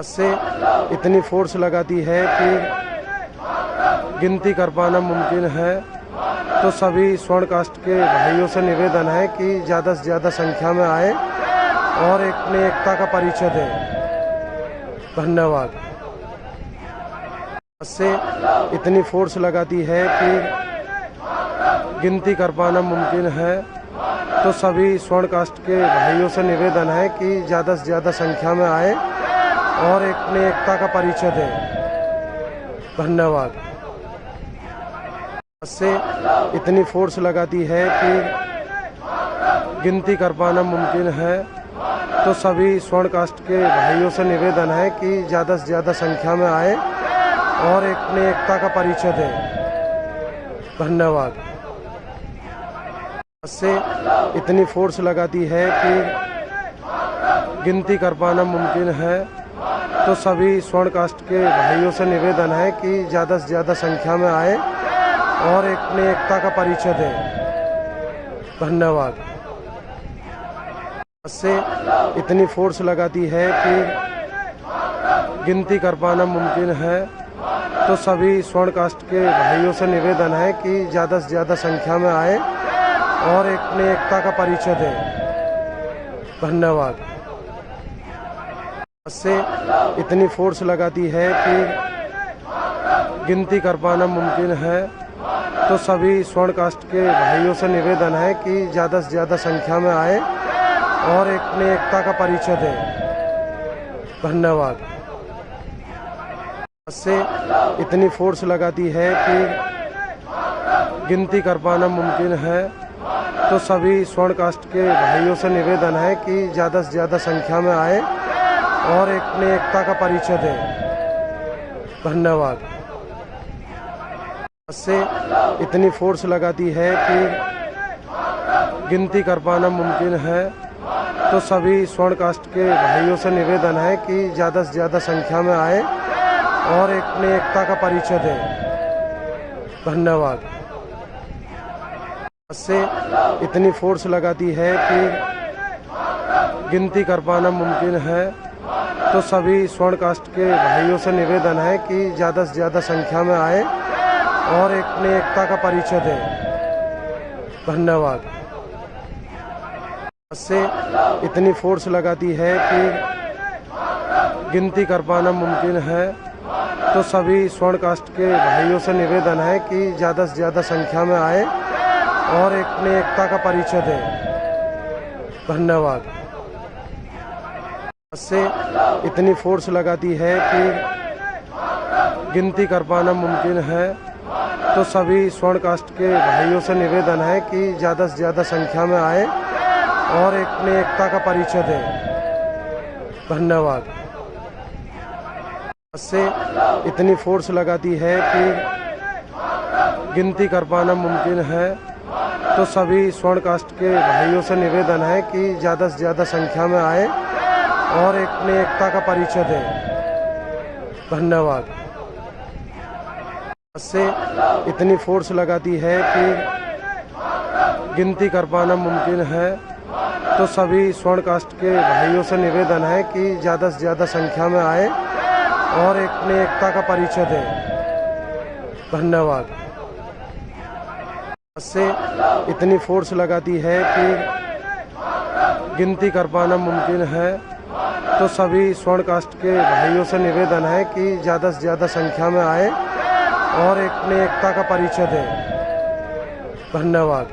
से इतनी फोर्स लगाती है कि गिनती कर पाना मुमकिन है। तो सभी स्वर्ण कास्ट के भाइयों से निवेदन है कि ज़्यादा से ज़्यादा संख्या में आए और अपने एकता का परिचय दें। धन्यवाद। से इतनी फोर्स लगाती है कि गिनती कर पाना मुमकिन है। तो सभी स्वर्ण कास्ट के भाइयों से निवेदन है कि ज़्यादा से ज़्यादा संख्या में आए और अपने एकता का परिचय दें। धन्यवाद। से इतनी फोर्स लगाती है कि गिनती कर पाना मुमकिन है। तो सभी स्वर्ण कास्ट के भाइयों से निवेदन है कि ज़्यादा से ज़्यादा संख्या में आए और अपने एकता का परिचय दें। धन्यवाद। से इतनी फोर्स लगाती है कि गिनती कर पाना मुमकिन है। तो सभी स्वर्ण कास्ट के भाइयों से निवेदन है कि ज़्यादा से ज़्यादा संख्या में आए और अपने एकता का परिचय दें। धन्यवाद। से इतनी फोर्स लगाती है कि गिनती कर पाना मुमकिन है। तो सभी स्वर्ण कास्ट के भाइयों से निवेदन है कि ज़्यादा से ज़्यादा संख्या में आए और अपने एकता का परिचय दें। धन्यवाद। से इतनी फोर्स लगाती है कि गिनती कर पाना मुमकिन है। तो सभी स्वर्ण कास्ट के भाइयों से निवेदन है कि ज़्यादा से ज़्यादा संख्या में आए और अपने एकता का परिचय दें। धन्यवाद। से इतनी फोर्स लगाती है कि गिनती कर पाना मुमकिन है। तो सभी स्वर्ण कास्ट के भाइयों से निवेदन है कि ज़्यादा से ज़्यादा संख्या में आए और अपने एकता का परिचय दें। धन्यवाद। से इतनी फोर्स लगाती है कि गिनती कर पाना मुमकिन है। तो सभी स्वर्ण कास्ट के भाइयों से निवेदन है कि ज़्यादा से ज़्यादा संख्या में आए और अपने एकता का परिचय दें। धन्यवाद। से इतनी फोर्स लगाती है कि गिनती कर पाना मुमकिन है। तो सभी स्वर्ण कास्ट के भाइयों से निवेदन है कि ज़्यादा से ज़्यादा संख्या में आए और अपने एकता का परिचय दें। धन्यवाद। से इतनी फोर्स लगाती है कि गिनती कर पाना मुमकिन है। तो सभी स्वर्ण कास्ट के भाइयों से निवेदन है कि ज़्यादा से ज़्यादा संख्या में आए और अपने एकता का परिचय दें। धन्यवाद। से इतनी फोर्स लगाती है कि गिनती कर पाना मुमकिन है। तो सभी स्वर्ण कास्ट के भाइयों से निवेदन है कि ज़्यादा से ज़्यादा संख्या में आए और अपने एकता का परिचय दें। धन्यवाद। से इतनी फोर्स लगाती है कि गिनती कर पाना मुमकिन है। तो सभी स्वर्ण कास्ट के भाइयों से निवेदन है कि ज़्यादा से ज़्यादा संख्या में आए और अपने एकता का परिचय दें। धन्यवाद। से इतनी फोर्स लगाती है कि गिनती कर पाना मुमकिन है। तो सभी स्वर्ण कास्ट के भाइयों से निवेदन है कि ज़्यादा से ज़्यादा संख्या में आए और अपने एकता का परिचय दें। धन्यवाद। से इतनी फोर्स लगाती है कि गिनती कर पाना मुमकिन है। तो सभी स्वर्ण कास्ट के भाइयों से निवेदन है कि ज़्यादा से ज़्यादा संख्या में आए और अपने एकता का परिचय दें। धन्यवाद।